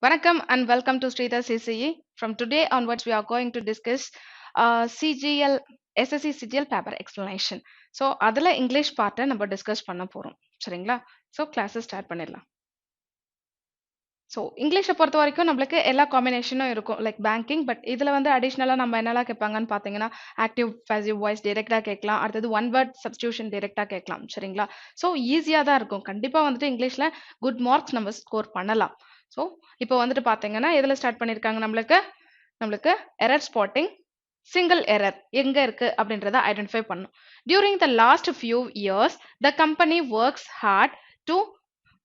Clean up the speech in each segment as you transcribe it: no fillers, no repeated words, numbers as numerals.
Vanakkam and welcome to Sreedharscce. From today onwards, we are going to discuss CGL SSC Cgl paper explanation. So அதில் English பார்ட்டை நம்ம discuss பண்ண போகிறோம் சரிங்களா. So classes start பண்ணிடலாம். So இங்கிலீஷை பொறுத்த வரைக்கும் நம்மளுக்கு எல்லா காம்பினேஷனும் இருக்கும் லைக் பேங்கிங். பட் இதில் வந்து அடிஷ்னலாக நம்ம என்னெல்லாம் கேட்பாங்கன்னு பார்த்தீங்கன்னா ஆக்டிவ் பாசிவ் வாய்ஸ் டைரெக்டாக கேட்கலாம். அடுத்தது ஒன் வேர்ட் சப்ஸ்டியூஷன் டைரெக்டாக கேட்கலாம் சரிங்களா. ஸோ ஈஸியாக தான் இருக்கும். கண்டிப்பாக வந்துட்டு இங்கிலீஷில் குட் மார்க்ஸ் நம்ம ஸ்கோர் பண்ணலாம். ஸோ இப்போ வந்துட்டு பார்த்தீங்கன்னா எதில் ஸ்டார்ட் பண்ணியிருக்காங்க நம்மளுக்கு எரர் ஸ்பாட்டிங் சிங்கிள் எரர் எங்க இருக்கு அப்படின்றத ஐடென்டிஃபை பண்ணும். During the last few years the company works hard to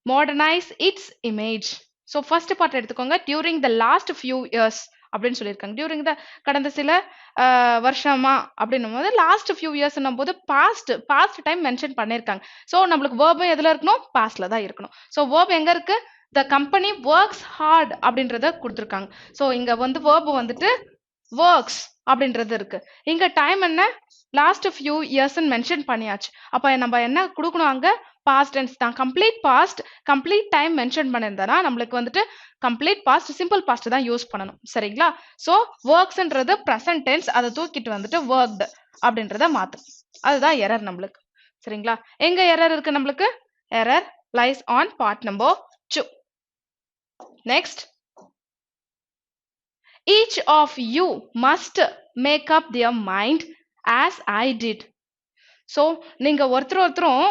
modernise its image. So first part எடுத்துக்கோங்க. During the last few years அப்படின்னு சொல்லியிருக்காங்க. டியூரிங் த கடந்த சில வருஷமா அப்படின்னும் போது லாஸ்ட் ஃபியூ இயர்ஸ்னும் போது பாஸ்ட் டைம் மென்ஷன் பண்ணியிருக்காங்க. ஸோ நம்மளுக்கு வேர்பும் எதில் இருக்கணும்? பாஸ்ட்ல தான் இருக்கணும். ஸோ வேர்ப் எங்க இருக்கு? த கம்பெனி ஒர்க்ஸ் ஹார்ட் அப்படின்றத கொடுத்துருக்காங்க. ஸோ இங்க வந்து வேர்பு வந்துட்டு ஒர்க்ஸ் அப்படின்றது இருக்கு. இங்க டைம் என்ன? லாஸ்ட் ஃபியூ இயர்ஸ் மென்ஷன் பண்ணியாச்சு. அப்ப நம்ம என்ன கொடுக்கணும்? அங்க பாஸ்ட் டென்ஸ் தான். Complete past complete time mention பண்ணியிருந்தா நம்மளுக்கு வந்துட்டு கம்ப்ளீட் பாஸ்ட் சிம்பிள் பாஸ்ட் தான் யூஸ் பண்ணணும் சரிங்களா. ஸோ ஒர்க்ஸ்ன்றது ப்ரெசன்ட் டென்ஸ், அதை தூக்கிட்டு வந்துட்டு ஒர்க்டு அப்படின்றத மாத்தும். அதுதான் எரர் நம்மளுக்கு சரிங்களா. எங்க எரர் இருக்கு? நம்மளுக்கு error lies on part number 2. Next, each of you must make up their mind as I did. So நீங்கள் ஒருத்தரும்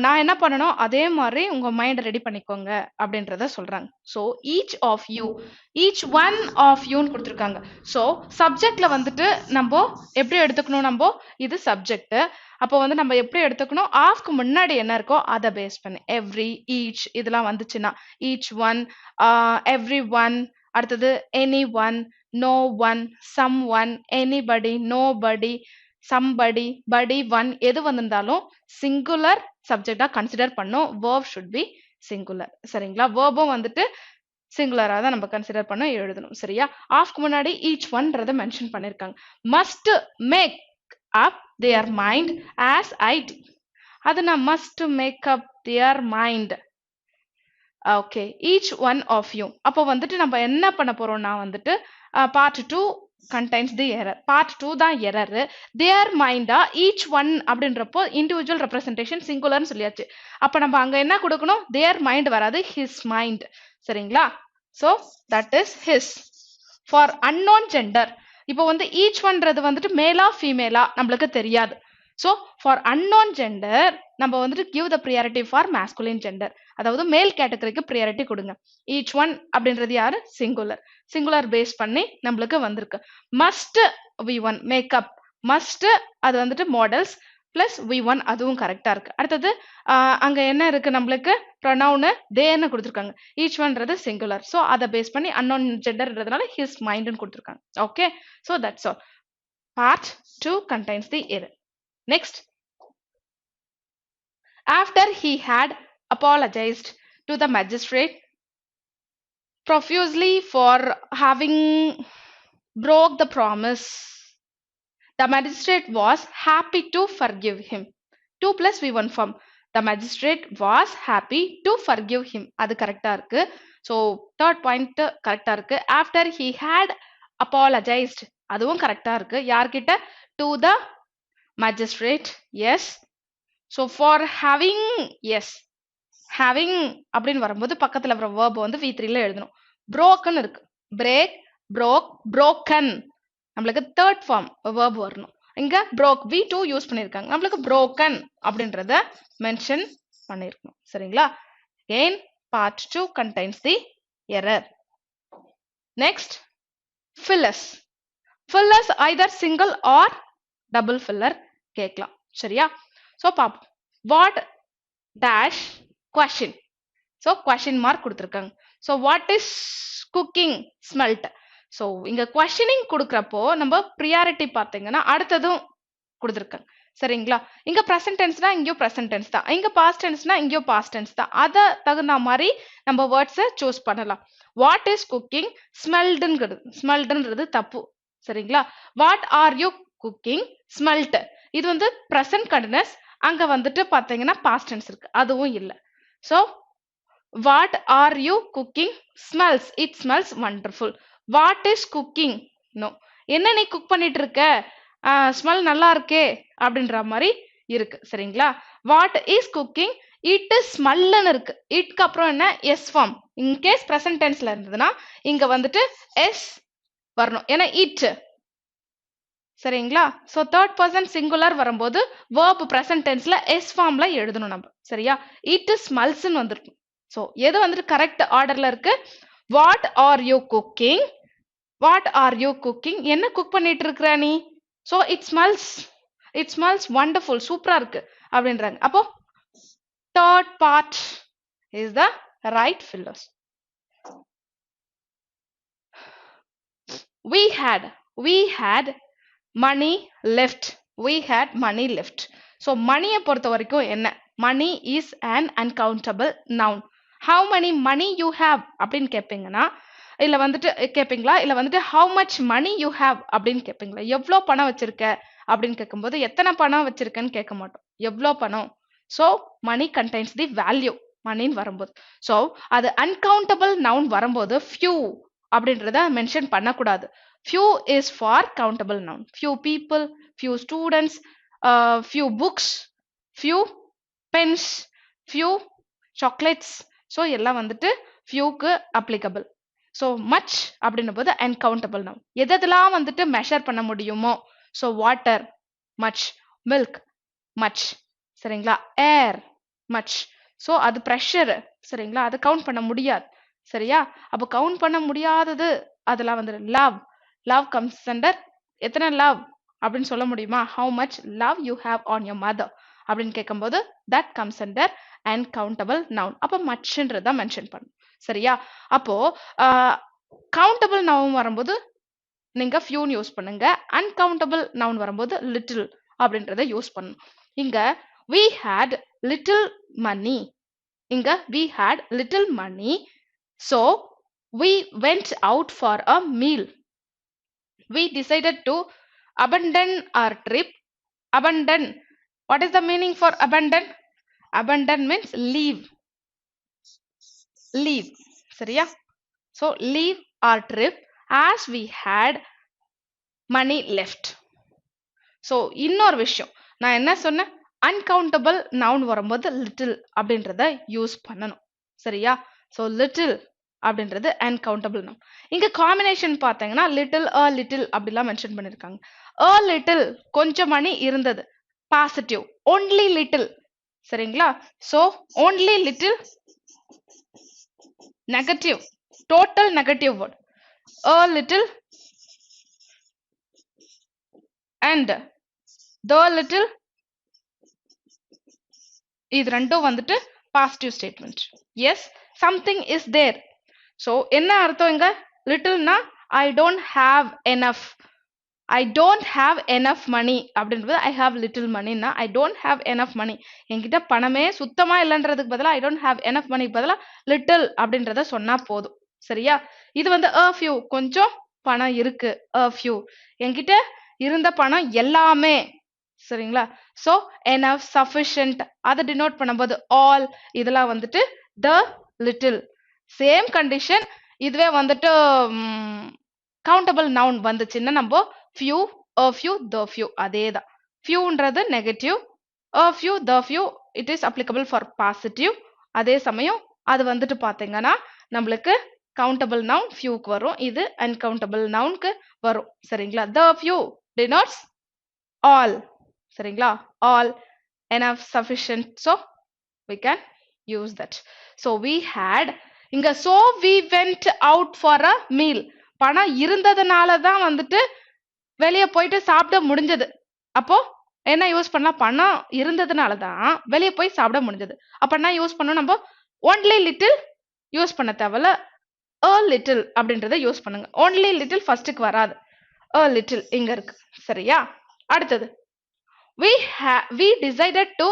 நான் என்ன பண்ணணும் அதே மாதிரி உங்கள் மைண்டை ரெடி பண்ணிக்கோங்க அப்படின்றத சொல்கிறாங்க. ஸோ ஈச் ஒன் ஆஃப் யூன்னு கொடுத்துருக்காங்க. ஸோ சப்ஜெக்டில் வந்துட்டு நம்ம எப்படி எடுத்துக்கணும்? நம்ம இது சப்ஜெக்ட். அப்போ வந்து நம்ம எப்படி எடுத்துக்கணும்? ஆஃப்க்கு முன்னாடி என்ன இருக்கோ அதை பேஸ் பண்ணி எவ்ரி ஈச் இதெல்லாம் வந்துச்சுன்னா ஈச் ஒன், எவ்ரி ஒன், அடுத்தது any one, no one, some one, anybody, nobody, somebody, buddy, one எது வந்திருந்தாலும் சிங்குலர் சப்ஜெக்டா கன்சிடர் பண்ணும். வேர்ப் ஷுட் பி சிங்குலர் சரிங்களா. வேர்பும் வந்துட்டு சிங்குலரா தான் நம்ம கன்சிடர் பண்ண எழுதணும் சரியா. ஆஃப்க்கு முன்னாடி ஈச் ஒன்றத மென்ஷன் பண்ணிருக்காங்க. Must make up their mind as I T. அது நான் must make up their mind. Okay, each one of you. அப்போ வந்துட்டு நம்ம என்ன பண்ண போறோம்னா வந்துட்டு part 2 contains the error. part 2 தான் error. their mind each one அப்படின்றப்போ இண்டிவிஜுவல் ரெப்ரசன்டேஷன் சிங்குலர்னு சொல்லியாச்சு. அப்ப நம்ம அங்க என்ன கொடுக்கணும்? their mind வராது, his mind சரிங்களா. so that is his. for unknown gender, இப்போ வந்து each ஒன்றது வந்துட்டு மேலா ஃபீமேலா நம்மளுக்கு தெரியாது. ஸோ ஃபார் அன்னோன் ஜெண்டர் நம்ம வந்துட்டு give the priority for masculine gender, அதாவது மேல் கேட்டகரிக்கு ப்ரியாரிட்டி கொடுங்க. ஈச் ஒன் அப்படின்றது யாரு? சிங்குலர் பேஸ் பண்ணி நம்மளுக்கு வந்திருக்கு. Must we one make up, must அது வந்துட்டு மாடல்ஸ் பிளஸ் வி ஒன், அதுவும் கரெக்டா இருக்கு. அடுத்தது அங்க என்ன இருக்கு? நம்மளுக்கு ப்ரொனவுனு தேன்னு கொடுத்துருக்காங்க. ஈச் ஒன்றது சிங்குலர். ஸோ அதை பேஸ் பண்ணி அன்னோன் ஜெண்டர்ன்றதுனால ஹிஸ் மைண்ட்னு கொடுத்துருக்காங்க. Okay, so that's all. Part 2 contains the error. Next, after he had apologized to the magistrate profusely for having broke the promise, the magistrate was happy to forgive him. 2 plus V1 form. The magistrate was happy to forgive him. அது கரெக்டா இருக்கு. So third point கரெக்டா இருக்கு. After he had apologized, அதுவும் கரெக்டா இருக்கு. யார்கிட்ட? To the magistrate. yes. so for having, yes, having அப்படின்னு வரும்போது பக்கத்துல வர verb வந்து V3ல எழுதணும். broken இருக்கு. break, broke, broken. நம்மளுக்கு third form verb வரணும். இங்க broke V2 யூஸ் பண்ணிருக்காங்க. நம்மளுக்கு broken அப்படின்றத மென்ஷன் பண்ணிருக்கணும் சரிங்களா. again part 2 contains the error. next, fillers. fillers either single or double filler கேட்கலாம் சரியா. ஸோ பாப்போம். What dash question. So question mark கொடுத்துருக்காங்க. So what is cooking smelt. So இங்க கொஸ்டினிங் கொடுக்குறப்போ நம்ம ப்ரியாரிட்டி பார்த்தீங்கன்னா அடுத்ததும் கொடுத்துருக்காங்க சரிங்களா. இங்க ப்ரெசன்ட் டென்ஸ்னா இங்கேயும் ப்ரெசன்ட் டென்ஸ் தான், இங்க பாஸ்ட் டென்ஸ்னா இங்கேயும் பாஸ்ட் டென்ஸ் தான். அதை தகுந்த மாதிரி நம்ம வேர்ட்ஸை சூஸ் பண்ணலாம். வாட் இஸ் குக்கிங் ஸ்மெல்டுன்றது தப்பு சரிங்களா. What are you cooking smelt, இது வந்து ப்ரெசன்ட் கண்டினியூஸ், அங்க வந்துட்டு பாத்தீங்கன்னா பாஸ்ட் டென்ஸ் இருக்கு, அதுவும் இல்லை. So What are you cooking? Smells. It smells wonderful. What is cooking? No. என்ன நீ குக் பண்ணிட்டு இருக்க? ஸ்மெல் நல்லா இருக்கே அப்படின்ற மாதிரி இருக்கு. சரிங்களா? What is cooking? It is ஸ்மெல்லுன்னு இருக்கு. இட்க்கு அப்புறம் என்ன? S form. இன்கேஸ் பிரசன்ட் டென்ஸ்ல இருந்ததுன்னா இங்க வந்துட்டு எஸ் வரணும். ஏன்னா இட். சரிங்களா? ஸோ தேர்ட் பர்சன் சிங்குலர் வரும்போது வேர்ப் பிரசன்ட் டென்ஸ்ல எஸ் ஃபார்ம்ல எழுதணும் நம்ம. சரியா? இட் ஸ்மெல்ஸ்ன்னு வந்துருக்கும். ஸோ எது வந்துட்டு கரெக்ட் ஆர்டர்ல இருக்கு? What are you cooking? What are you cooking? என்ன குக் பண்ணிட்டு இருக்கிற நீ? ஸோ இட் ஸ்மெல்ஸ் வண்டர்ஃபுல், சூப்பரா இருக்கு அப்படின்றாங்க. அப்போ third part is the right fillers. we had money left. We had money left. So money பொறுத்த வரைக்கும் என்ன? Money is an uncountable noun. How many money you have அப்படின்னு கேட்பீங்கன்னா இல்ல வந்துட்டு கேட்பீங்களா? இல்ல வந்துட்டு how much money you have அப்படின்னு கேட்பீங்களா? எவ்வளோ பணம் வச்சிருக்க அப்படின்னு கேட்கும்போது எத்தனை பணம் வச்சிருக்கன்னு கேட்க மாட்டோம். எவ்வளோ பணம். So money contains the value. மணின்னு வரும்போது ஸோ அது அன்கவுண்டபிள் நவுன் வரும்போது ஃபியூ அப்படின்றத மென்ஷன் பண்ணக்கூடாது. few is for countable noun. Few people, few students, few books, few pens, few chocolates. So எல்லாம் வந்துட்டு fewக்கு applicable. So much அப்படின்னும் போது uncountable noun. எதெல்லாம் வந்துட்டு மெஷர் பண்ண முடியுமோ, so water much, milk much, சரிங்களா? air much. so அது pressure, சரிங்களா? அது கவுண்ட் பண்ண முடியாது. சரியா? அப்போ கவுண்ட் பண்ண முடியாதது அதெல்லாம் வந்து love comes under எத்தனை love அப்படின்னு சொல்ல முடியுமா? how much love you have on your mother அப்படின்னு கேட்கும்போது that comes under uncountable noun. அப்போ muchன்றத மென்ஷன் பண்ணும். சரியா? அப்போ countable noun வரும்போது நீங்க few யூஸ் பண்ணுங்க. uncountable noun வரும்போது little அப்படின்றத யூஸ் பண்ணணும். இங்க we had little money. இங்க we had little money. So we went out for a meal. We decided to abandon our trip. Abandon. What is the meaning for abandon? Abandon means leave. Leave. சரியா? So leave our trip as we had money left. So இன்னொரு விஷயம் நான் என்ன சொன்னேன்? uncountable noun வரும்போது little அப்படின்றத use பண்ணணும். சரியா? So little அப்படின்றது uncountable noun. இங்க காம்பினேஷன் பார்த்தீங்கன்னா little a little அப்படிலாம் மென்ஷன் பண்ணிருக்காங்க. a little கொஞ்சம் மணி இருந்தது, பாசிட்டிவ். only little, சரிங்களா? so only little negative, total negative word. a little and the little இது ரெண்டும் வந்துட்டு positive statement. Yes something is there. so என்ன அர்த்தம் இங்க? லிட்டில்னா I don't have enough. I don't have enough money அப்படின்றது I have little moneyனா I don't have enough money. என்கிட்ட பணமே சுத்தமா இல்லைன்றதுக்கு பதிலா I don't have enough money பதிலா little அப்படின்றத சொன்னா போதும். சரியா? இது வந்து a few கொஞ்சம் பணம் இருக்கு. a few என்கிட்ட இருந்த பணம் எல்லாமே. சரிங்களா? so enough, sufficient அதை டினோட் பண்ணும்போது all இதெல்லாம் வந்துட்டு the little. சேம் கண்டிஷன் இதுவே வந்துட்டு கவுண்டபிள் நவுன் வந்துச்சுன்னா நம்ம few, a few, the few அதேதான். fewன்றது negative, a few, the few it is applicable for positive. அதே சமயம் அது வந்துட்டு பாத்தீங்கன்னா நம்மளுக்கு countable noun fewக்கு வரும், இது uncountable nounக்கு வரும். சரிங்களா? the few denotes all. சரிங்களா? all, enough, sufficient. so we can use that. so we had இங்க so we went out for a meal. பணம் இருந்ததுனால தான் வந்துட்டு வெளியே போயிட்டு சாப்பிட முடிஞ்சது. அப்போ என்ன யூஸ் பண்ணலாம்? பணம் இருந்ததுனால தான் வெளியே போய் சாப்பிட முடிஞ்சது. அப்ப என்ன யூஸ் பண்ணணும்? நம்ம only little யூஸ் பண்ண தேவையில்ல, a little அப்படின்றத யூஸ் பண்ணுங்க. only little ஃபர்ஸ்ட்டுக்கு வராது, a little இங்க இருக்கு. சரியா? அடுத்தது we decided to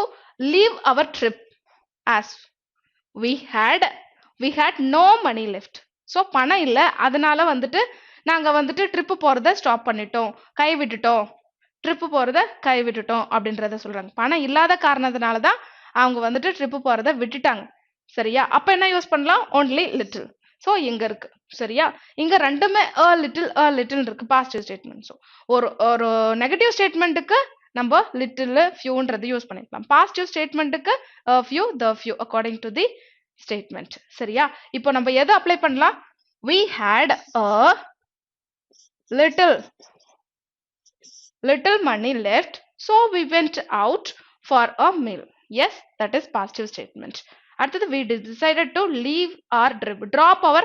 leave our trip as we had no money left. so பணம் இல்ல, அதனால வந்துட்டு நாங்க வந்துட்டு ட்ரிப் போறத ஸ்டாப் பண்ணிட்டோம், கைவிட்டுட்டோம். ட்ரிப் போறத கைவிட்டுட்டோம் அப்படின்றத சொல்றாங்க. பணம் இல்லாத காரணத்தினால தான் அவங்க வந்துட்டு ட்ரிப் போறத விட்டுட்டாங்க. சரியா? அப்ப என்ன யூஸ் பண்ணலாம்? only little. ஸோ இங்க இருக்கு. சரியா? இங்க ரெண்டுமே a little இருக்கு பாசிட்டிவ் ஸ்டேட்மெண்ட். ஸோ ஒரு ஒரு நெகட்டிவ் ஸ்டேட்மெண்ட்டுக்கு நம்ம லிட்டில் ஃபியூன்றது யூஸ் பண்ணிக்கலாம். பாசிட்டிவ் ஸ்டேட்மெண்ட்டுக்கு a few, the few according to the statement. சரியா? இப்போ நம்ம எது அப்ளை பண்ணலாம்? We had a little money left, so we went out for a meal. Yes, that is positive statement. அடுத்தது we decided to leave our trip, drop our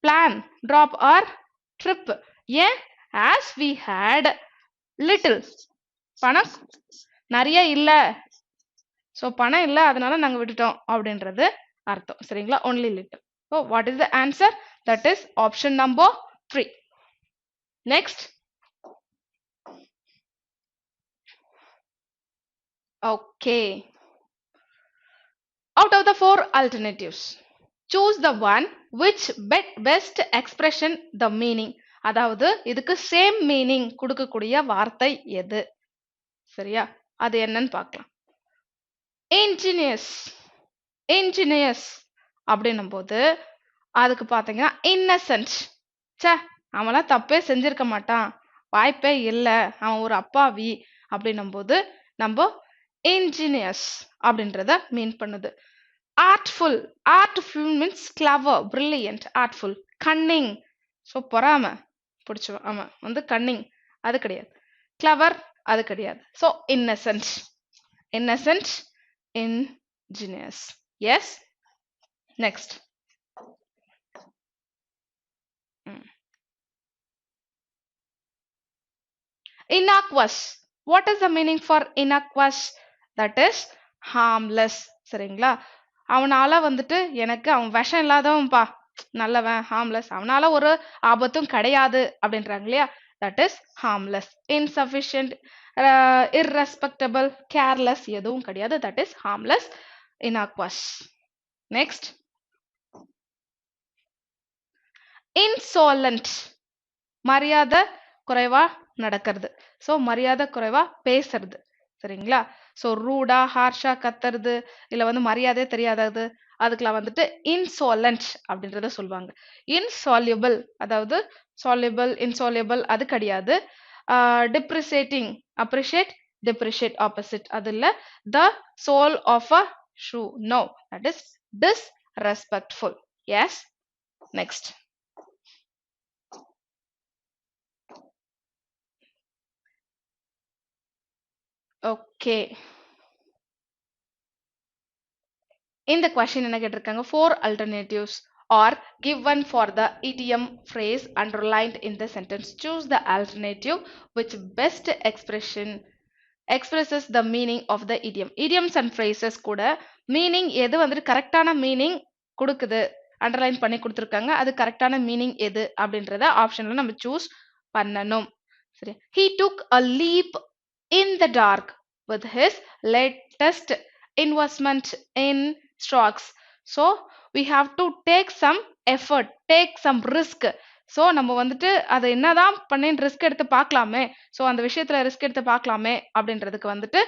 plan, drop our trip. ஏன்? as we had little, பணம் நிறைய இல்ல, so பணம் இல்ல அதனால நாங்க விட்டுட்டோம் அப்படின்றது அர்த்தம். சரிங்களா? only little. So what is the answer? That is option number 3. Next. Okay. Out of the 4 alternatives, choose the one which best expression the meaning. அதாவது இதுக்கு சேம் மீனிங் கொடுக்கக்கூடிய வார்த்தை எது? சரியா? அது என்னன்னு பார்க்கலாம். இன்ஜினியஸ் அப்படின்னும் போது அதுக்கு பார்த்தீங்கன்னா இன்னசென்ட். சே, அவன்லாம் தப்பே செஞ்சிருக்க மாட்டான், வாய்ப்பே இல்லை, அவன் ஒரு அப்பாவி அப்படின்னும் போது நம்ம இன்ஜினியஸ் அப்படின்றத மீன் பண்ணுது. Artful means clever, brilliant. Artful Canning, so பொறாம பிடிச்சவன் அவன் வந்து கன்னிங், அது கிடையாது. கிளவர், அது கிடையாது. So innocent, ingenious. Yes. Next. innocuous. What is the meaning for innocuous? That is harmless. சரிங்களா? அவனால வந்துட்டு எனக்கு அவன் விஷம் இல்லாதவன்பா, நல்லவன், harmless, அவனால ஒரு ஆபத்தும் கிடையாது அப்படின்றாங்க இல்லையா? that is harmless. insufficient, irrespectable, careless எதுவும் கிடையாது. that is harmless, innocuous. next. insolent, மரியாதை குறைவா நடக்கிறது. ஸோ மரியாதை குறைவா பேசுறது. சரிங்களா? ஸோ ரூடா, ஹார்ஷா கத்துறது, இல்லை வந்து மரியாதையே தெரியாதது, அதுக்கெல்லாம் வந்துட்டு இன்சாலண்ட் அப்படின்றத சொல்லுவாங்க. இன்சால்யூபிள், அதாவது சால்யூபிள், இன்சால்யூபிள் அது கிடையாது. டிப்ரிசியேட்டிங், அப்ரிஷியேட், டிப்ரிஷியேட் ஆப்போசிட், அது இல்லை. The sole of a shoe, no, that is disrespectful. Yes. Next. Okay. இந்த கொஸ்டின் என்ன கேட்டிருக்காங்க? 4 alternatives are given for the idiom phrase underlined in the sentence. Choose the alternative which best expresses the meaning of the idiom. Idioms and phrases கூட meaning எது வந்துட்டு கரெக்டான meaning கொடுக்குது, underline பண்ணி கொடுத்துருக்காங்க, அது கரெக்டான மீனிங் எது அப்படின்றத ஆப்ஷன்ல நம்ம சூஸ் பண்ணணும். சரி. He took a leap in the dark with his latest investment in stocks. So we have to take some effort, take some risk. So நம்ம வந்துட்டு அதை என்னதான் பண்ணி ரிஸ்க் எடுத்து பார்க்கலாமே, ஸோ அந்த விஷயத்துல ரிஸ்க் எடுத்து பார்க்கலாமே அப்படின்றதுக்கு வந்துட்டு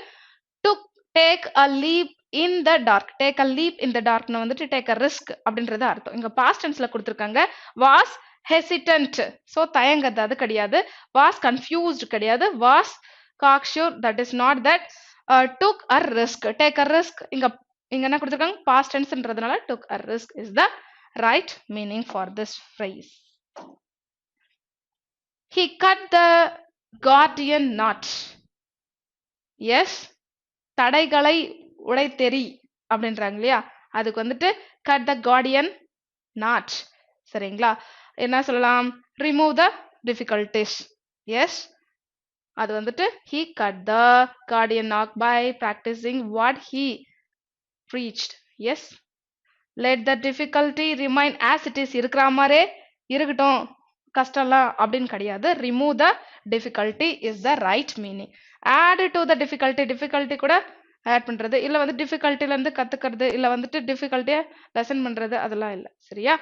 to take a leap in the dark. Take a leap in the டார்க்னு வந்துட்டு டேக் அ ரிஸ்க் அப்படின்றது அர்த்தம். இங்க பாஸ்ட் டென்ஸ்ல கொடுத்துருக்காங்க. வாஸ் ஹெசிடன்ட், ஸோ தயங்கது அது கிடையாது. வாஸ் கன்ஃபியூஸ்ட் கிடையாது. Was cocksure, that is not that. took a risk, take a risk, இங்க என்ன கொடுத்திருக்காங்க? past tense ன்றதுனால took a risk is the right meaning for this phrase. He cut the Gordian knot. yes, தடைகளை உடைத்தெறி அப்படின்றாங்க இல்லையா? அதுக்கு வந்துட்டு cut the Gordian knot. சரிங்களா? என்ன சொல்லலாம்? remove the difficulties. yes, அது வந்துட்டு he cut the Gordian knot by practicing what he preached. yes, let the difficulty remain as it is. இருக்கிற மாதிரியே இருக்கட்டும், கஷ்டம்லாம் அப்படின்னு கிடையாது. remove the difficulty is the right meaning. add to the difficulty கூட add பண்றது, இல்ல வந்து டிஃபிகல்ட்டில இருந்து கத்துக்கிறது, இல்ல வந்துட்டு டிஃபிகல்ட்டியை லெசன் பண்றது, அதெல்லாம் இல்லை. சரியா?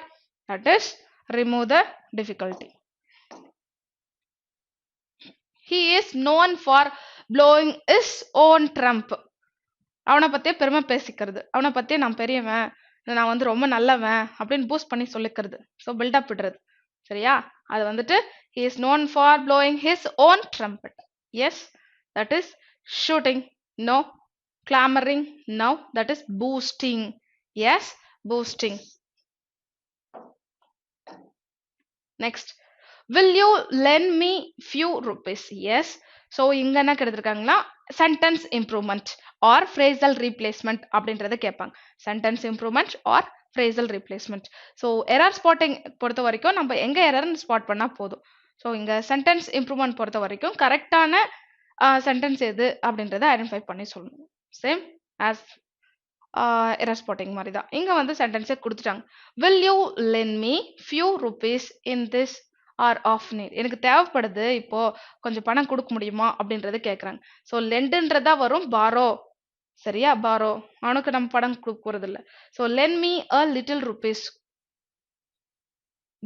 that is remove the difficulty. He is known for blowing his own trump. அவனை பத்தியே பெருமை பேசிக்கிறது, அவனை பத்தியே நான் பெரியவன், நான் வந்து ரொம்ப நல்லவன் அப்படின்னு பூஸ்ட் பண்ணி சொல்லிக்கிறது. ஸோ பில்டப் விடுறது. சரியா? அது வந்துட்டு he is known for blowing his own trumpet. Yes, that is shooting. No. Clamoring. No, that is boosting. Yes, boosting. Next, will you lend me few rupees? Yes. So இங்க என்ன கேட்டிருக்காங்கன்னா sentence improvement or phrasal replacement அப்படின்றத கேட்பாங்க. sentence improvement or phrasal replacement. So error spotting பொறுத்த வரைக்கும் நம்ம எங்க எரர்னு spot பண்ணா போதும். ஸோ இங்க sentence improvement பொறுத்த வரைக்கும் கரெக்டான சென்டென்ஸ் எது அப்படின்றத ஐடென்டிஃபை பண்ணி சொல்லணும். சேம் as error spotting மாதிரி தான். இங்க வந்து சென்டென்ஸே கொடுத்துட்டாங்க. will you lend me few rupees in this hour of need? எனக்கு தேவைப்படுது, இப்போ கொஞ்சம் பணம் கொடுக்க முடியுமா அப்படின்றத கேட்குறாங்க. ஸோ லெண்டுன்றதா வரும், பாரோ. சரியா? பாரோ. அவனுக்கு நம்ம பணம் கொடுக்க போறது இல்லை. So lend me a little rupees.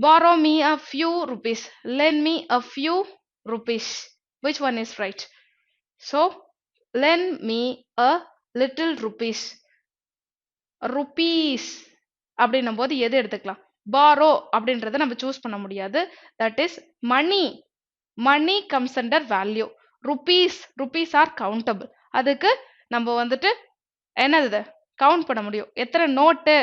borrow me a few rupees. lend me a few rupees. which one is right? So lend me a little rupees. rupees அப்படின்னும் போது எது எடுத்துக்கலாம்? borrow அப்படின்றத நம்ம சூஸ் பண்ண முடியாது. that is money. money comes under value. rupees are countable. அதுக்கு நம்ம வந்துட்டு என்னது கவுண்ட் பண்ண முடியும். எத்தனை நோட்டு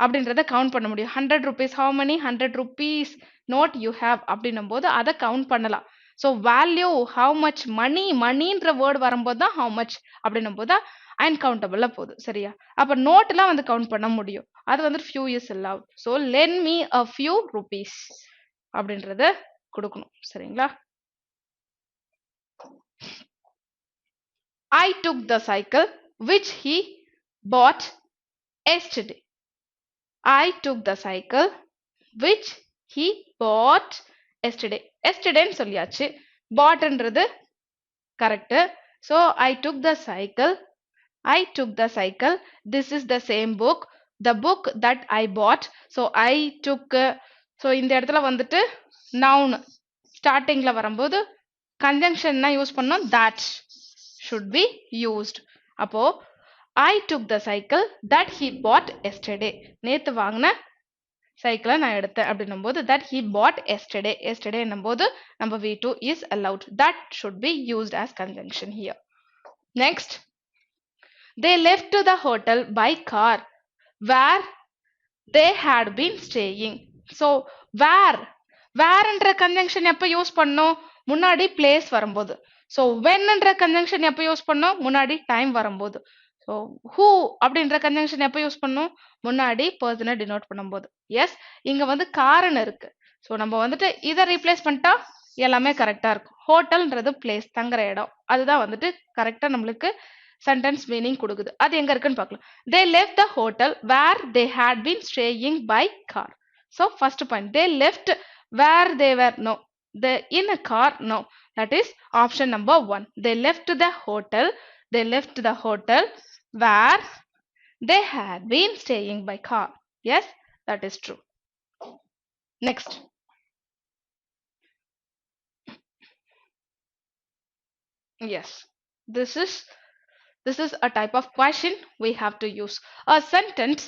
அப்படின்றத கவுண்ட் பண்ண முடியும். 100 rupees, how many 100 rupees note you have அப்படின்னும் போது அதை கவுண்ட் பண்ணலாம். So value, how much money, மணின்ற வேர்டு வரும்போது தான் how much அப்படின்னும் போது தான் அன்கவுண்டபிளா போகுது. சரியா? அப்ப நோட்லாம் வந்து கவுண்ட் பண்ண முடியும். அது வந்து few is allowed. So lend me a few rupees அப்படின்றத கொடுக்கணும். சரிங்களா? I took the cycle which he bought yesterday. I took the cycle which he bought yesterday. Yesterdayன்னு சொல்லியாச்சு. boughtன்றது correct. So I took the cycle. I took the cycle. This is the same book. The book that I bought. So I took. So இந்த இடத்துல வந்துட்டு noun ஸ்டார்டிங்ல வரும்போது conjunction use பண்ணோம். that should be used. அப்போ I took the cycle that he bought yesterday. நேத்து வாங்கின சைக்கிளை நான் எடுத்தேன் அப்படின்னும் போது that he bought yesterday. yesterday என்னும்போது நம்ம V2 is allowed. that should be used as conjunction here. Next, they left to the hotel by car where they had been staying. So where என்ற conjunction எப்ப use பண்ணோம்? முன்னாடி place வரும்போது. So when என்ற conjunction எப்ப use பண்ணோம்? முன்னாடி time வரும்போது. ஸோ who அப்படின்ற கன்ஜங்ஷன் எப்ப யூஸ் பண்ணோம்? முன்னாடி பர்சனை டினோட் பண்ணும்போது. எஸ், இங்க வந்து காரன் இருக்கு. ஸோ நம்ம வந்துட்டு இதை ரீப்ளேஸ் பண்ணிட்டா எல்லாமே கரெக்டா இருக்கும். ஹோட்டல்ன்றது பிளேஸ், தங்குற இடம். அதுதான் வந்துட்டு கரெக்டா நம்மளுக்கு sentence meaning கொடுக்குது. அது எங்க இருக்குன்னு பார்க்கலாம். They left the hotel where they had been staying by car. So first point, they left where they were. No, the in a car. No, that is option number 1. They left the hotel. They left the hotel where they had been staying by car. Yes, that is true. Next, yes, this is a type of question we have to use. A sentence,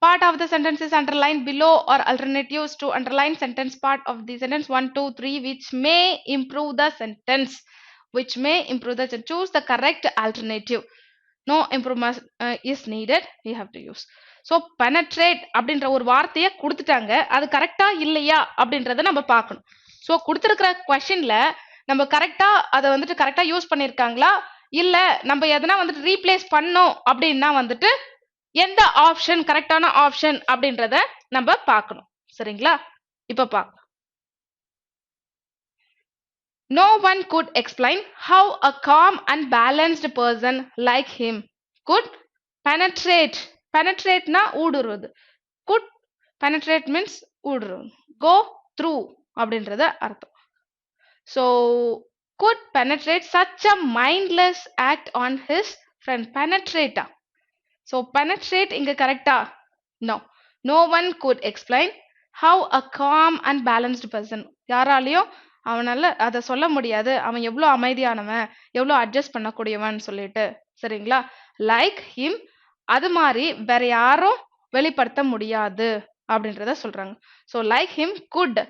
part of the sentence is underlined below or alternatives to underline sentence part of the sentence 1, 2, 3 which may improve the sentence. Choose the correct alternative. No improvement is needed. You have to use. So penetrate அப்படின்ற ஒரு வார்த்தையை கொடுத்துட்டாங்க. அது கரெக்டா இல்லையா அப்படின்றத நம்ம பார்க்கணும். ஸோ கொடுத்துருக்கிற கொஸ்டின்ல நம்ம கரெக்டா அதை வந்துட்டு கரெக்டா யூஸ் பண்ணியிருக்காங்களா, இல்ல நம்ம எதனா வந்துட்டு ரீப்ளேஸ் பண்ணோம் அப்படின்னா வந்துட்டு எந்த ஆப்ஷன் கரெக்டான ஆப்ஷன் அப்படின்றத நம்ம பார்க்கணும். சரிங்களா? இப்ப பார்க்கலாம். No one could explain how a calm and balanced person like him could penetrate. Penetrate na ஊடுருவது. Could penetrate means ஊடுருவது. Go through அப்படின்றது அர்த்தம். So could penetrate such a mindless act on his friend. Penetrate. So penetrate inga correcta? No. No one could explain how a calm and balanced person. யாராலையும் அவனால அதை சொல்ல முடியாது அவன் எவ்வளோ அமைதியானவன், எவ்வளோ அட்ஜஸ்ட் பண்ணக்கூடியவன் சொல்லிட்டு. சரிங்களா? லைக் ஹிம், அது மாதிரி வேற யாரும் வெளிப்படுத்த முடியாது அப்படின்றத சொல்றாங்க. So like him good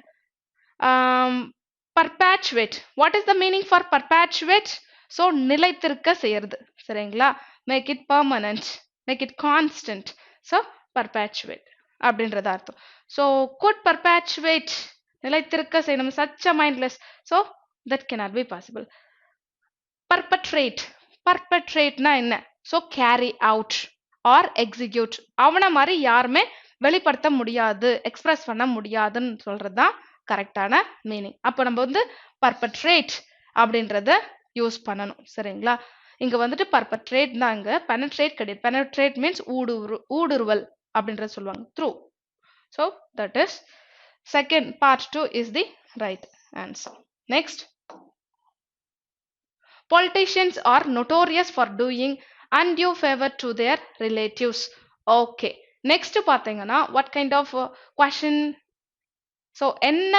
perpetuate. What is the meaning for perpetuate? So நிலைத்திருக்க செய்யறது சரிங்களா, make it permanent, make it constant. So perpetuate அப்படின்றது அர்த்தம். So could perpetuate நிலைத்திருக்க செய்யணும், such a mindless, so that cannot be possible. perpetrate, perpetrateனா என்ன? so carry out or execute. அவன மாதிரி யாருமே வெளிப்படுத்த முடியாது, எக்ஸ்பிரஸ் பண்ண முடியாதுன்னு சொல்றது தான் கரெக்டான மீனிங். அப்போ நம்ம வந்து perpetrate அப்படின்றத யூஸ் பண்ணணும் சரிங்களா. இங்க வந்துட்டு perpetrate தான், இங்க penetrate கிடையாது. penetrate means ஊடுருவல் அப்படின்றத சொல்லுவாங்க, through. So that is second, part 2 is the right answer. Next, politicians are notorious for doing undue favor to their relatives. Okay, next பாத்தீங்கன்னா what kind of question? So என்ன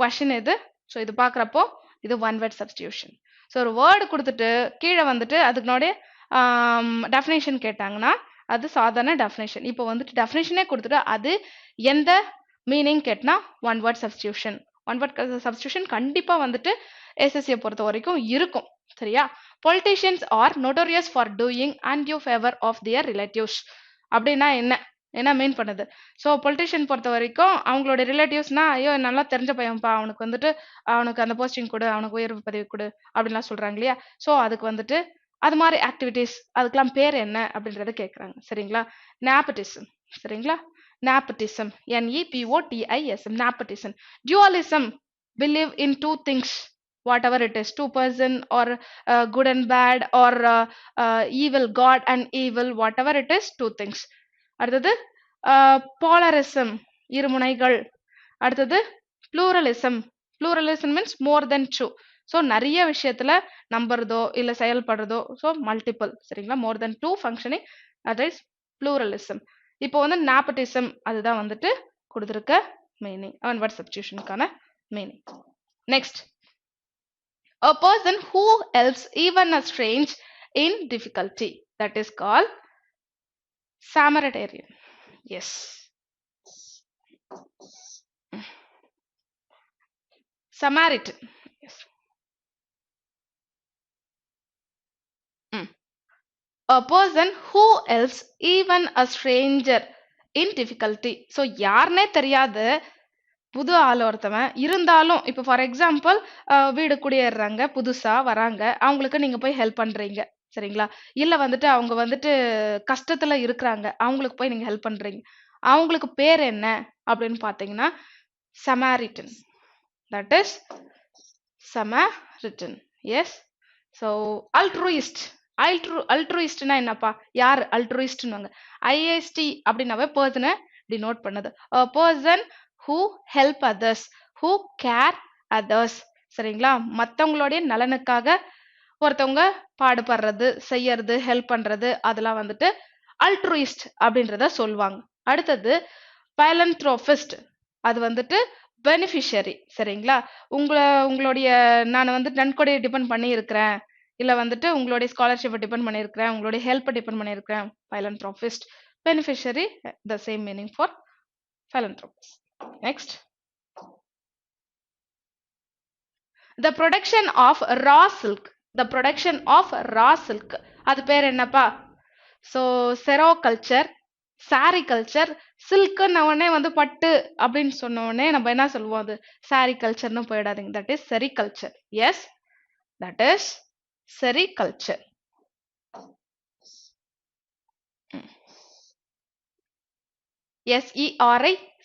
question இது? So இது பார்க்குறப்போ இது one word substitution. So ஒரு word கொடுத்துட்டு கீழே வந்துட்டு அதுக்குனோடைய டெஃபினேஷன் கேட்டாங்கன்னா அது சாதாரண டெஃபினேஷன். இப்போ வந்துட்டு டெஃபினேஷனே கொடுத்துட்டு அது எந்த மீனிங் கேட்டினா one word substitution. One word substitution கண்டிப்பாக வந்துட்டு எஸ்எஸ்சியை பொறுத்த வரைக்கும் இருக்கும் சரியா. Politicians are notorious for doing undue favour of their relatives அப்படின்னா என்ன, என்ன மீன் பண்ணுது? ஸோ பொலிட்டிஷியன் பொறுத்த வரைக்கும் அவங்களோட ரிலேட்டிவ்ஸ்னா, ஐயோ நல்லா தெரிஞ்ச பையன்ப்பா, அவனுக்கு வந்துட்டு அவனுக்கு அந்த போஸ்டிங் கொடு, அவனுக்கு உயர்வு பதவி கொடு அப்படின்லாம் சொல்றாங்க இல்லையா. ஸோ அதுக்கு வந்துட்டு அது மாதிரி ஆக்டிவிட்டிஸ், அதுக்கெல்லாம் பேர் என்ன அப்படின்றத கேட்குறாங்க சரிங்களா. நேப்பட்டிசம் சரிங்களா, nepotism, nepotism, nepotism. Dualism, believe in two things, whatever it is, two person or good and bad, or evil, god and evil, whatever it is, two things. அடுத்தது polarism, இருமுனைகள். அடுத்தது pluralism, pluralism means more than two. So நிறைய விஷயத்துல நம்புறதோ இல்லை செயல்படுறதோ, so multiple சரிங்களா, more than two functioning, that is pluralism. இப்போ வந்து nepotism அதுதான் வந்துட்டு கொடுத்துருக்க மீனிங், ஒன் வேர்ட் சப்ஸ்டியூஷனுக்கான meaning. Next, a person who helps even a strange in difficulty, that is called Samaritan. Yes, Samaritan. Yes. A person who helps even a stranger in difficulty. So யாருன்னே தெரியாது, புது ஆள் ஒருத்தவன் இருந்தாலும், இப்போ for example வீடு குடியேறாங்க, புதுசா வராங்க, அவங்களுக்கு நீங்க போய் ஹெல்ப் பண்றீங்க சரிங்களா. இல்ல வந்துட்டு அவங்க வந்துட்டு கஷ்டத்துல இருக்கிறாங்க, அவங்களுக்கு போய் நீங்க ஹெல்ப் பண்றீங்க. அவங்களுக்கு பேர் என்ன அப்படின்னு பாத்தீங்கன்னா Samaritan. That is Samaritan. Yes. So altruist, altruistனா என்னப்பா, யார் altruistனுவாங்க, IST அப்படின்னாவே பர்சனை டினோட் பண்ணுது. a person who help others, who care others சரிங்களா. மற்றவங்களுடைய நலனுக்காக ஒருத்தவங்க பாடுபடுறது, செய்யறது, ஹெல்ப் பண்றது, அதெல்லாம் வந்துட்டு altruist அப்படின்றத சொல்லுவாங்க. அடுத்தது philanthropist, அது வந்துட்டு பெனிஃபிஷியரி சரிங்களா. உங்களுடைய நான் வந்து நன்கொடையை டிபெண்ட் பண்ணி இருக்கிறேன், இல்ல வந்துட்டு உங்களுடைய ஸ்காலர்ஷிப்பை டிபெண்ட் பண்ணியிருக்கிறேன், உங்களுடைய ஹெல்ப்பை டிபெண்ட் பண்ணியிருக்கிறேன், philanthropist. beneficiary, the same meaning for philanthropist. Next, the production of raw silk, the production of raw silk, அது பேர் என்னப்பா? So sericulture, sorry culture. சில்க்குன்னு உடனே வந்து பட்டு அப்படின்னு சொன்ன உடனே நம்ம என்ன சொல்லுவோம், அது சாரி கல்ச்சர்னு போயிடாதீங்க, that is sericulture. Yes, that is sericulture.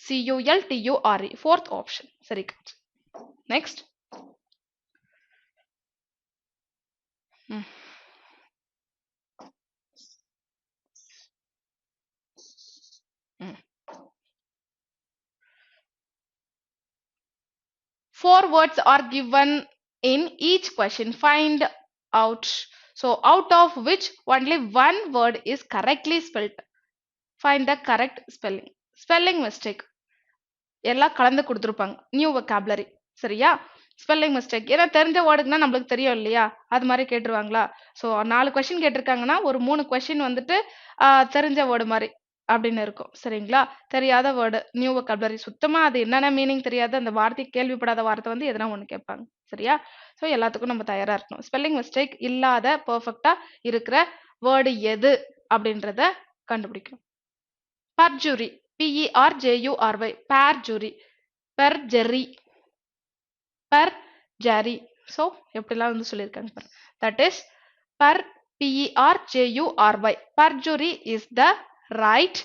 SERICULTURE, fourth option, sericulture. Next, four words are given in each question. Find out, so out of which only one word is correctly spelled. Find the correct spelling. Spelling mistake எல்லாம் கலந்து கொடுத்துருப்பாங்க, new vocabulary சரியா. Spelling mistake ஏன்னா தெரிஞ்ச வேர்டுக்குன்னா நம்மளுக்கு தெரியும் இல்லையா, அது மாதிரி கேட்டுருவாங்களா. ஸோ 4 கொஸ்டின் கேட்டிருக்காங்கன்னா ஒரு 3 கொஸ்டின் வந்துட்டு தெரிஞ்ச வேர்டு மாதிரி, அப்படின்னு இருக்கும். சரிங்களா? தெரியாத வேர்டு, நியூ vocabulary, சுத்தமா அது என்னென்ன மீனிங் தெரியாத அந்த வார்த்தை, கேள்விப்படாத வார்த்தை வந்து எதனா ஒண்ணு கேட்பாங்க. சரியா? ஸோ எல்லாத்துக்கும் நம்ம தயாரா இருக்கணும். ஸ்பெல்லிங் மிஸ்டேக் இல்லாத பெர்ஃபெக்ட்டா இருக்கிற வேர்டு எது அப்படின்றத கண்டுபிடிக்கணும். பர்ஜுரி, PERJURY, perjury, perjury, perjury. So எப்படிலாம் வந்து சொல்லியிருக்காங்க பாருங்க. That is PERJURY. perjury is the right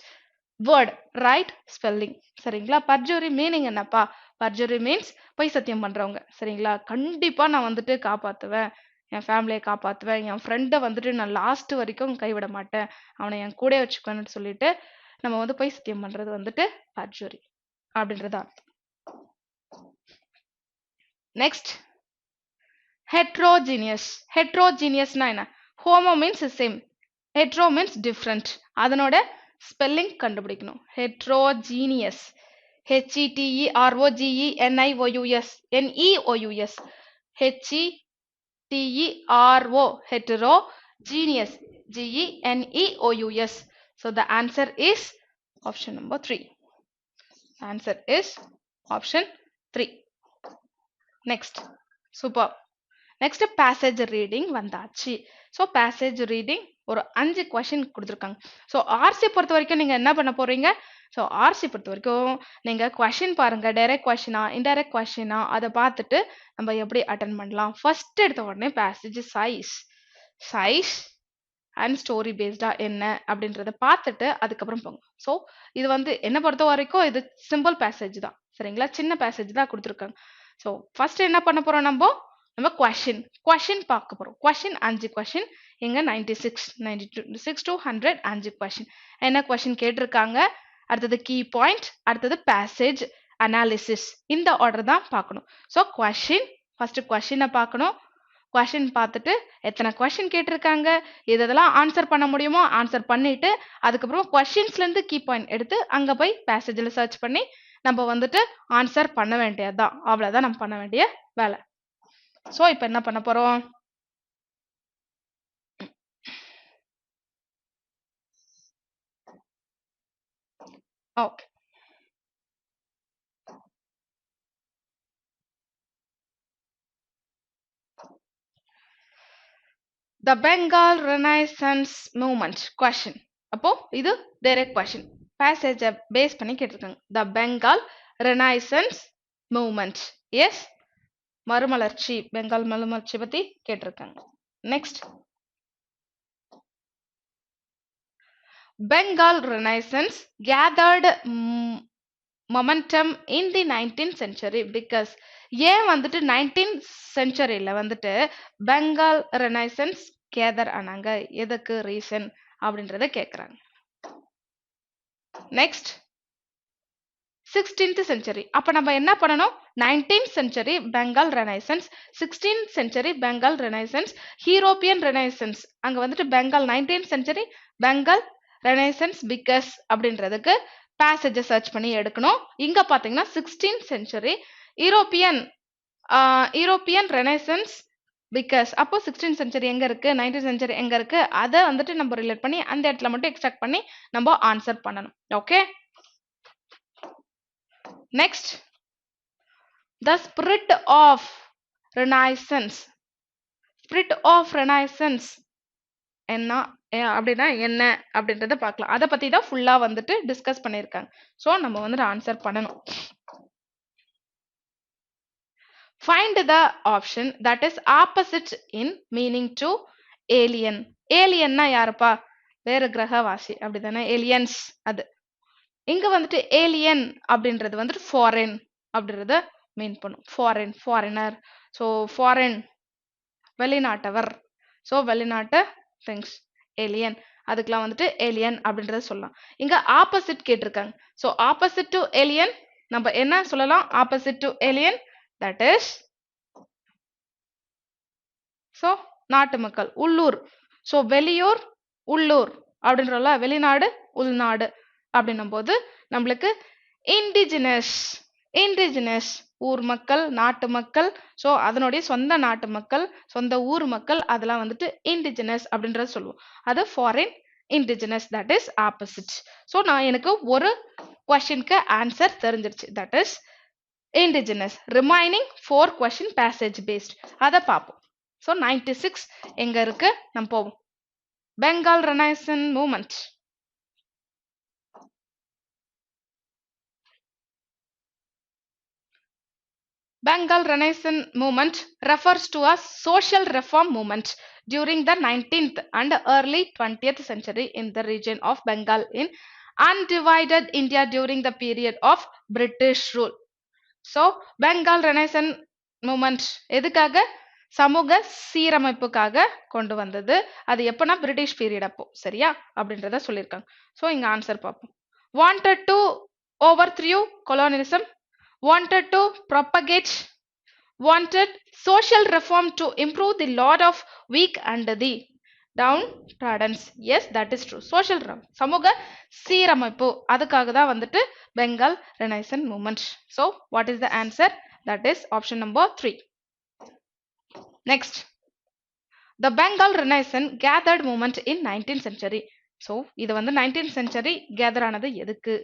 word, right spelling. சரிங்களா? perjury மீனிங் என்னப்பா? perjury means பொய் சத்தியம் பண்றவங்க. சரிங்களா? கண்டிப்பா நான் வந்துட்டு காப்பாத்துவேன், என் ஃபேமிலியை காப்பாத்துவேன், என் ஃப்ரெண்டை வந்துட்டு நான் லாஸ்ட் வரைக்கும் கைவிட மாட்டேன், அவனை என் கூட வச்சுக்கணும்னு சொல்லிட்டு நம்ம வந்து பொய் சத்தியம் பண்றது வந்துட்டு perjury அப்படின்றது அர்த்தம். Next, heterogeneous. heterogeneousனா என்ன? homo means same, hetero means different. அதனோட ஸ்பெல்லிங் கண்டுபிடிக்கணும். heterogeneous, HETEROGENIOUS, NEOUS, HETERO, heterogeneous, GENEOUS. So the answer is option number 3. Answer is option 3. Next, super. Next passage reading வந்தாச்சு. ஸோ பேசேஜ் ரீடிங் ஒரு 5 question கொடுத்துருக்காங்க. So RC பொறுத்த வரைக்கும் நீங்கள் என்ன பண்ண போறீங்க? ஸோ ஆர்சி பொறுத்த வரைக்கும் நீங்கள் கொஷின் பாருங்க, டைரக்ட் கொஷினா இன்டைரக்ட் கொஷினா அதை பார்த்துட்டு நம்ம எப்படி அட்டன் பண்ணலாம். ஃபர்ஸ்ட் எடுத்த உடனே பேசேஜ் சைஸ் அண்ட் ஸ்டோரி பேஸ்டா என்ன அப்படின்றத பார்த்துட்டு அதுக்கப்புறம் போங்க. ஸோ இது வந்து என்ன பொறுத்த வரைக்கும் இது சிம்பிள் பேசேஜ் தான். சரிங்களா? சின்ன பேசேஜ் தான் கொடுத்துருக்காங்க. ஸோ ஃபர்ஸ்ட் என்ன பண்ண போறோம்? நம்ம கொஷின் பார்க்க போறோம். கொஷின் 5 கொஷின், இங்க 96 to 100 5 கொஷின். என்ன கொஷின் கேட்டிருக்காங்க, அடுத்தது கீ பாயிண்ட், அடுத்தது பேசேஜ் அனாலிசிஸ். இந்த ஆர்டர் தான் பார்க்கணும். ஸோ கொஷின், ஃபர்ஸ்ட் கொஷினை பார்க்கணும். கொஷின் பார்த்துட்டு எத்தனை கொஷின் கேட்டிருக்காங்க, இதெல்லாம் ஆன்சர் பண்ண முடியுமோ ஆன்சர் பண்ணிட்டு அதுக்கப்புறம் கொஷின்ஸ்ல இருந்து கீ பாயிண்ட் எடுத்து அங்க போய் பேசேஜில் சர்ச் பண்ணி நம்ம வந்துட்டு ஆன்சர் பண்ண வேண்டியதுதான். அவ்வளவுதான் நம்ம பண்ண வேண்டிய வேலை. ஸோ இப்போ என்ன பண்ண போறோம்? ஓகே, த பெங்கால் ரெனைசன்ஸ் மூவ்மெண்ட் கொஷின். அப்போ இது டைரக்ட் கொஷின், பேசேஜை பேஸ் பண்ணி கேட்டிருக்காங்க. த பெங்கால் ரெனைசன்ஸ் மூவ்மெண்ட், எஸ், மறுமலர்ச்சி, பெங்கால் மறுமலர்ச்சி பத்தி கேட்டிருக்காங்க. Next, Bengal Renaissance gathered momentum in the 19th century because ஏன் வந்துட்டு 19th centuryல வந்துட்டு பெங்கால் ரெனைசன்ஸ் கேதர் ஆனாங்க, எதுக்கு ரீசன் அப்படின்றத கேட்குறாங்க. Next, 16th century. அப்போ நம்ம என்ன பண்ணணும்? 19th century Bengal renaissance, 16th century Bengal renaissance, European renaissance. அங்க வந்துட்டு Bengal 19th century Bengal renaissance because அப்படின்றதுக்கு பேசேஜை சர்ச் பண்ணி எடுக்கணும். இங்க பாத்தீங்கன்னா 16th century European renaissance because. அப்போ 16th century எங்க இருக்கு, 19th century எங்க இருக்கு, அதை வந்துட்டு நம்ம ரிலேட் பண்ணி அந்த இடத்துல மட்டும் எக்ஸ்ட்ராக்ட் பண்ணி நம்ம ஆன்சர் பண்ணணும். Okay, next, the spirit of renaissance. Spirit of renaissance என்ன அப்படின்னா என்ன அப்படின்றத பார்க்கலாம். அதை பத்தி தான் ஃபுல்லா வந்துட்டு டிஸ்கஸ் பண்ணியிருக்காங்க. ஸோ நம்ம வந்துட்டு ஆன்சர் பண்ணணும். Find the option that is opposite in meaning to alien. ஏலியன்னா யாருப்பா? வேற கிரகவாசி அப்படிதானே, ஏலியன்ஸ். அது இங்க வந்துட்டு ஏலியன் அப்படின்றது வந்துட்டு ஃபாரின் அப்படின்றத மீன் பண்ணும். Foreign, foreigner. ஸோ ஃபாரின் வெளிநாட்டவர். ஸோ வெளிநாட்டு திங்ஸ் ஏலியன், அதுக்கெல்லாம் வந்துட்டு ஏலியன் அப்படின்றத சொல்லலாம். இங்க ஆப்போசிட் கேட்டிருக்காங்க. ஸோ ஆப்போசிட் டு ஏலியன் நம்ம என்ன சொல்லலாம்? Opposite to alien that is so நாட்டு மக்கள், உள்ளூர். ஸோ வெளியூர், உள்ளூர் அப்படின்றல, வெளிநாடு, உள்நாடு அப்படின்னும் போது நம்மளுக்கு இண்டிஜினஸ், இண்டிஜினஸ் ஊர் மக்கள், நாட்டு மக்கள். ஸோ அதனுடைய சொந்த நாட்டு மக்கள், சொந்த ஊர் மக்கள், அதெல்லாம் வந்துட்டு இண்டிஜினஸ் அப்படின்றத சொல்லுவோம். அது foreign indigenous, that is opposite. So நான் எனக்கு ஒரு questionக்கு answer தெரிஞ்சிருச்சு, that is indigenous. Remaining 4 question passage based. அத பாப்போம். So 96 எங்க இருக்கு நம்ம போவோம். Bengal Renaissance movement. Bengal Renaissance movement refers to a social reform movement during the 19th and early 20th century in the region of Bengal in undivided India during the period of British rule. So Bengal Renaissance movement எதுக்காக சமூக சீரமைப்புக்காக கொண்டு வந்தது. அது எப்பனா British period அப்போ, சரியா அப்படின்றத சொல்லியிருக்காங்க. ஸோ இங்க ஆன்சர் பார்ப்போம். Wanted to overthrow colonialism, wanted to propagate, wanted social reform to improve the lot of weak and the downtrodden. Yes, that is true. Social reform, சமூக சீரமைப்பு, அதுக்காக தான் வந்துட்டு Bengal renaissance movement. So what is the answer? That is option number 3. Next, the Bengal Renaissance gathered movement in 19th century. So இது வந்து 19th century gather ஆனது எதுக்கு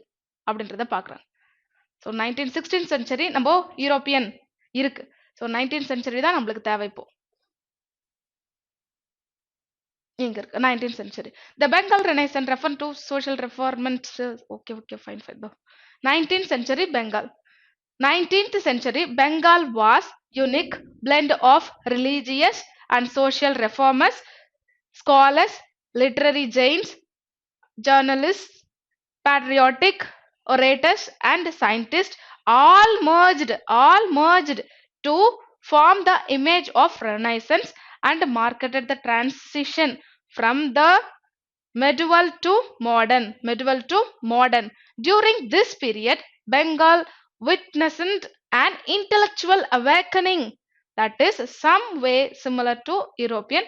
அப்படின்றத பார்க்குறேன். ஸோ 16th century நம்ம யூரோப்பியன் இருக்கு. ஸோ 19th century தான் நம்மளுக்கு தேவை இப்போ. இங்க இருக்கு 19th century. The Bengal Renaissance refer to social reformers. Okay, fine. 19th century Bengal. 19th century Bengal was unique blend of religious and social reformers, scholars, literary giants, journalists, patriotic orators and scientists all merged to form the image of Renaissance and marketed the transition from the medieval to modern. During this period, Bengal witnessed an intellectual awakening that is some way similar to European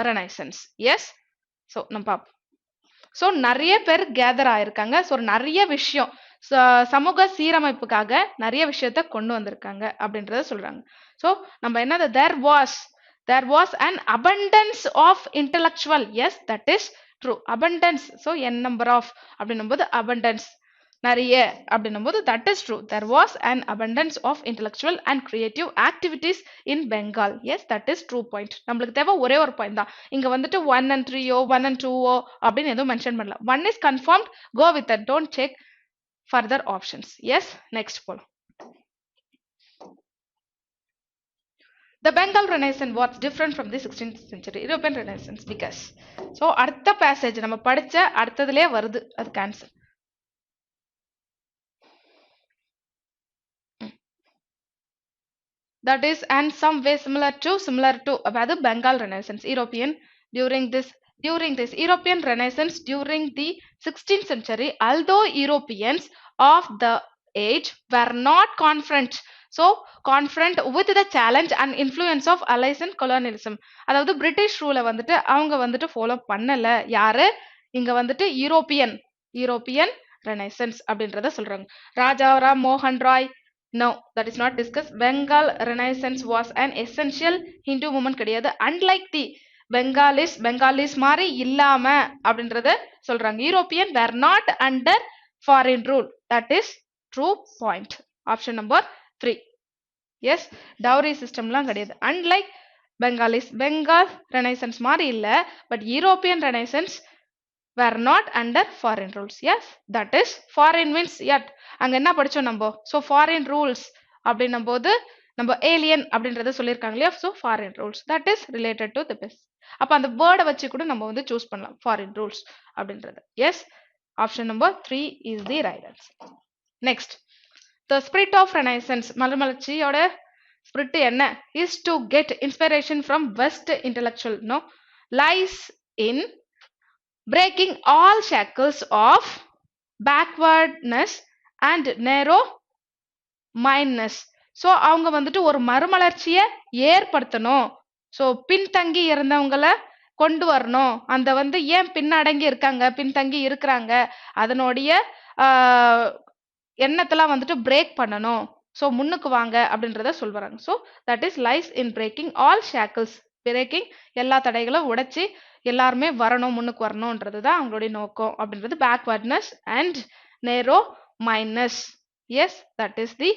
Renaissance. Yes, so நம்ம so நிறைய பேர் gather ஆயிருக்காங்க. So நிறைய விஷயம் சமூக சீரமைப்புக்காக நிறைய விஷயத்த கொண்டு வந்திருக்காங்க அப்படின்றத சொல்றாங்க. ஸோ நம்ம என்னது there was an abundance of intellectual. Yes, that is true. Abundance. So n number of அப்படின்னும் போது abundance நிறைய அப்படின்னும் போது that is true. There was an abundance of intellectual and creative activities in Bengal. Yes, that is true point. நம்மளுக்கு தேவை ஒரே ஒரு point தான். இங்க வந்துட்டு 1 and 3 1 and 2 அப்படின்னு எதுவும் மென்ஷன் பண்ணல. 1 is confirmed, go with that, don't check further options. Yes, next போலாம். The Bengal Renaissance was different from the 16th century European Renaissance because so அடுத்த passage நம்ம படிச்ச அடுத்ததுலயே வருது அது cancel. That is and some way similar to அதாவது Bengal Renaissance European during this European Renaissance during the 16th century, although Europeans of the age were not confront with the challenge and influence of allies and colonialism. அதாவது British ரூலை வந்துட்டு அவங்க வந்துட்டு follow பண்ணல. யாரு இங்க வந்துட்டு யூரோப்பியன் ரெனைசன்ஸ் அப்படின்றத சொல்றாங்க. ராஜா ராம் மோகன் Rai. No, that is not discussed. Bengal Renaissance was an essential Hindu movement கிடையாது. Unlike the Bengalis மாதிரி இல்லாம அப்படின்றத சொல்றாங்க. European were not under foreign rule. That is true point. Option number 3. Yes, dowry systemலாம் கிடையாது. Unlike Bengal Renaissance மாதிரி இல்ல, but European Renaissance were not under foreign rules. Yes, that is foreign means yet அங்க என்ன படிச்சோம் நம்ம. So foreign rules அப்படின்னும் போது நம்ம alien அப்படின்றத சொல்லியிருக்காங்க இல்லையா. So foreign rules that is related to the best. அப்ப அந்த வேர்டை வச்சு கூட நம்ம வந்து சூஸ் பண்ணலாம் foreign rules அப்படின்றது. Yes, option number 3 is the right answer. Next, the spirit of Renaissance மறுமலர்ச்சியோட spirit என்ன is to get inspiration from West intellectual lies in breaking all shackles of backwardness and narrow mindedness. So அவங்க வந்துட்டு ஒரு மறுமலர்ச்சியை ஏற்படுத்தணும். So பின்தங்கி இருந்தவங்களை கொண்டு வரணும். அந்த வந்து ஏன் பின்தங்கி இருக்கிறாங்க அதனுடைய எண்ணத்தெல்லாம் வந்துட்டு பிரேக் பண்ணணும். ஸோ முன்னுக்கு வாங்க அப்படின்றத சொல்றாங்க. So that is lies in breaking all shackles breaking எல்லா தடைகளும் உடைச்சி எல்லாருமே வரணும், முன்னுக்கு வரணும்ன்றது தான் அவங்களுடைய நோக்கம் அப்படின்றது. Backwardness and narrow minus. Yes, that is the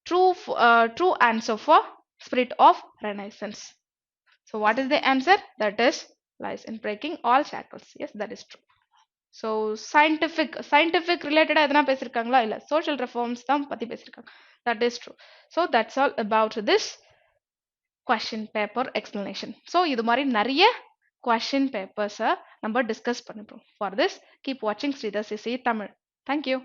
true answer for spirit of renaissance. So what is the answer? That is lies in breaking all shackles. Yes, that is true. So scientific related எதனா பேசிருக்காங்களா? இல்ல, social reforms தான் பத்தி பேசிருக்காங்க. That is true. So that's all about this question paper explanation. So இது மாதிரி நிறைய question papers நம்ம discuss பண்ணிப்போம். For this, keep watching Sreedharscce Tamil. Thank you.